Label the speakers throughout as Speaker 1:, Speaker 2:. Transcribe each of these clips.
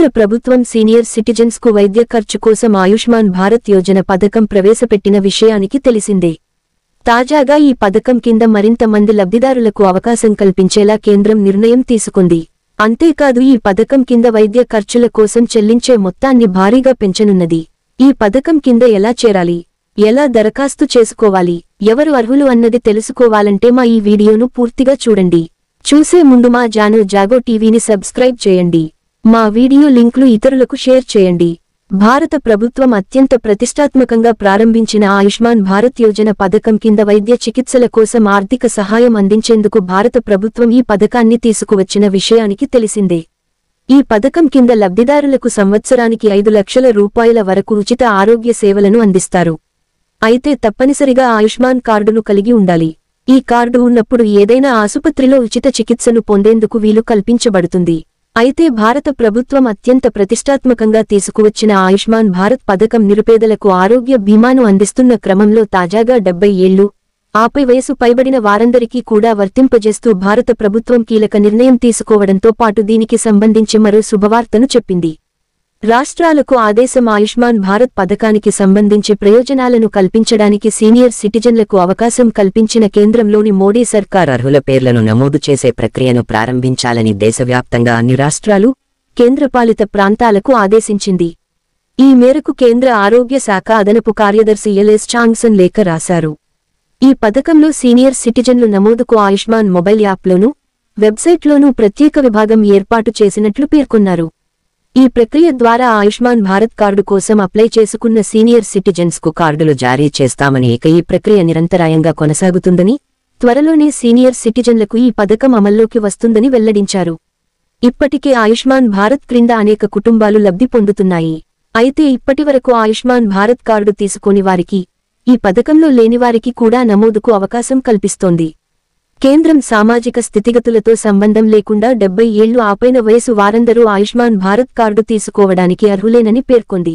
Speaker 1: కేంద్ర ప్రభుత్వం senior citizens కు వైద్య ఖర్చు కోసం ఆయుష్మాన్ భారత్ యోజన పథకం ప్రవేశపెట్టిన విషయానికి తెలిసిందే. తాజాగా ఈ పథకం కింద మరింత మంది లబ్ధిదారులకు అవకాశం కల్పించేలా కేంద్రం నిర్ణయం తీసుకుంది. అంతేకాదు ఈ పథకం కింద వైద్య ఖర్చుల కోసం చెల్లించే మొత్తాన్ని భారీగా పెంచనున్నది. ఈ పథకం కింద ఎలా చేరాలి, ఎలా దరఖాస్తు చేసుకోవాలి, ఎవరు అర్హులు అన్నది తెలుసుకోవాలంటే మా ఈ వీడియోను పూర్తిగా చూడండి. చూసే ముందు మా జాగో టీవీని సబ్స్క్రైబ్ చేయండి. మా వీడియో లింక్లు ఇతరులకు షేర్ చేయండి. భారత ప్రభుత్వం అత్యంత ప్రతిష్టాత్మకంగా ప్రారంభించిన ఆయుష్మాన్ భారత్ యోజన పథకం కింద వైద్య చికిత్సల కోసం ఆర్థిక సహాయం అందించేందుకు భారత ప్రభుత్వం ఈ పథకాన్ని తీసుకువచ్చిన విషయానికి తెలిసిందే. ఈ పథకం కింద లబ్ధిదారులకు సంవత్సరానికి 5 లక్షల రూపాయల వరకు ఉచిత ఆరోగ్య సేవలను అందిస్తారు. అయితే తప్పనిసరిగా ఆయుష్మాన్ కార్డును కలిగి ఉండాలి. ఈ కార్డు ఉన్నప్పుడు ఏదైనా ఆసుపత్రిలో ఉచిత చికిత్సను పొందేందుకు వీలు కల్పించబడుతుంది. అయితే భారత ప్రభుత్వం అత్యంత ప్రతిష్టాత్మకంగా తీసుకువచ్చిన ఆయుష్మాన్ భారత్ పథకం నిరుపేదలకు ఆరోగ్య బీమాను అందిస్తున్న క్రమంలో తాజాగా 70 ఏళ్లు ఆపై వయసు పైబడిన వారందరికీ కూడా వర్తింపజేస్తూ భారత ప్రభుత్వం కీలక నిర్ణయం తీసుకోవడంతో పాటు దీనికి సంబంధించి మరో శుభవార్తను చెప్పింది. రాష్ట్రాలకు ఆదేశం ఆయుష్మాన్ భారత్ పథకానికి సంబంధించి ప్రయోజనాలను కల్పించడానికి సీనియర్ సిటిజన్లకు అవకాశం కల్పించిన కేంద్రంలోని మోడీ సర్కార్
Speaker 2: అర్హుల పేర్లను నమోదు చేసే ప్రక్రియను ప్రారంభించాలని దేశవ్యాప్తంగా అన్ని రాష్ట్రాలు, కేంద్రపాలిత ప్రాంతాలకు ఆదేశించింది. ఈ మేరకు కేంద్ర ఆరోగ్య శాఖ అదనపు కార్యదర్శి ఎల్ఎస్ చాంగ్సన్ లేఖ రాశారు. ఈ పథకంలో సీనియర్ సిటిజన్లు నమోదుకు ఆయుష్మాన్ మొబైల్ యాప్లోనూ, వెబ్సైట్లోనూ ప్రత్యేక విభాగం ఏర్పాటు చేసినట్లు పేర్కొన్నారు. ఈ ప్రక్రియ ద్వారా ఆయుష్మాన్ భారత్ కార్డు కోసం అప్లై చేసుకున్న సీనియర్ సిటిజన్స్ కు కార్డులు జారీ చేస్తామని, ఈ ప్రక్రియ నిరంతరాయంగా కొనసాగుతుందని, త్వరలోనే సీనియర్ సిటిజన్లకు ఈ పథకం అమల్లోకి వస్తుందని వెల్లడించారు. ఇప్పటికే ఆయుష్మాన్ భారత్ క్రింద అనేక కుటుంబాలు లబ్ధి పొందుతున్నాయి. అయితే ఇప్పటివరకు ఆయుష్మాన్ భారత్ కార్డు తీసుకోని వారికి, ఈ పథకంలో లేనివారికి కూడా నమోదుకు అవకాశం కల్పిస్తోంది. కేంద్రం సామాజిక స్థితిగతులతో సంబంధం లేకుండా 70 ఏళ్లు ఆపైన వయసు వారందరూ ఆయుష్మాన్ భారత్ కార్డు తీసుకోవడానికి అర్హులేనని పేర్కొంది.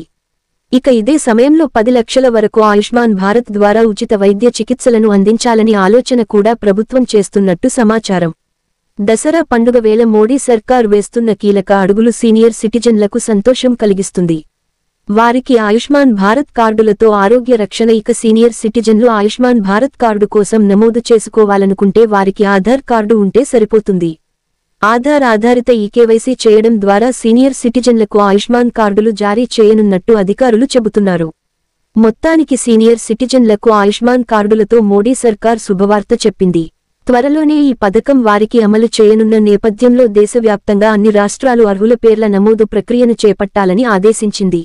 Speaker 2: ఇక ఇదే సమయంలో 10 లక్షల వరకు ఆయుష్మాన్ భారత్ ద్వారా ఉచిత వైద్య చికిత్సలను అందించాలని ఆలోచన కూడా ప్రభుత్వం చేస్తున్నట్టు సమాచారం. దసరా పండుగ వేళ మోడీ సర్కార్ వేస్తున్న కీలక అడుగులు సీనియర్ సిటిజన్లకు సంతోషం కలిగిస్తుంది. వారికి ఆయుష్మాన్ భారత్ కార్డులతో ఆరోగ్య రక్షణ. ఇక సీనియర్ సిటిజన్లు ఆయుష్మాన్ భారత్ కార్డు కోసం నమోదు చేసుకోవాలనుకుంటే వారికి ఆధార్ కార్డు ఉంటే సరిపోతుంది. ఆధార్ ఆధారిత ఈకేవైసీ చేయడం ద్వారా సీనియర్ సిటిజన్లకు ఆయుష్మాన్ కార్డులు జారీ చేయనున్నట్టు అధికారులు చెబుతున్నారు. మొత్తానికి సీనియర్ సిటిజన్లకు ఆయుష్మాన్ కార్డులతో మోడీ సర్కార్ శుభవార్త చెప్పింది. త్వరలోనే ఈ పథకం వారికి అమలు చేయనున్న నేపథ్యంలో దేశవ్యాప్తంగా అన్ని రాష్ట్రాలు అర్హుల పేర్ల నమోదు ప్రక్రియను చేపట్టాలని ఆదేశించింది.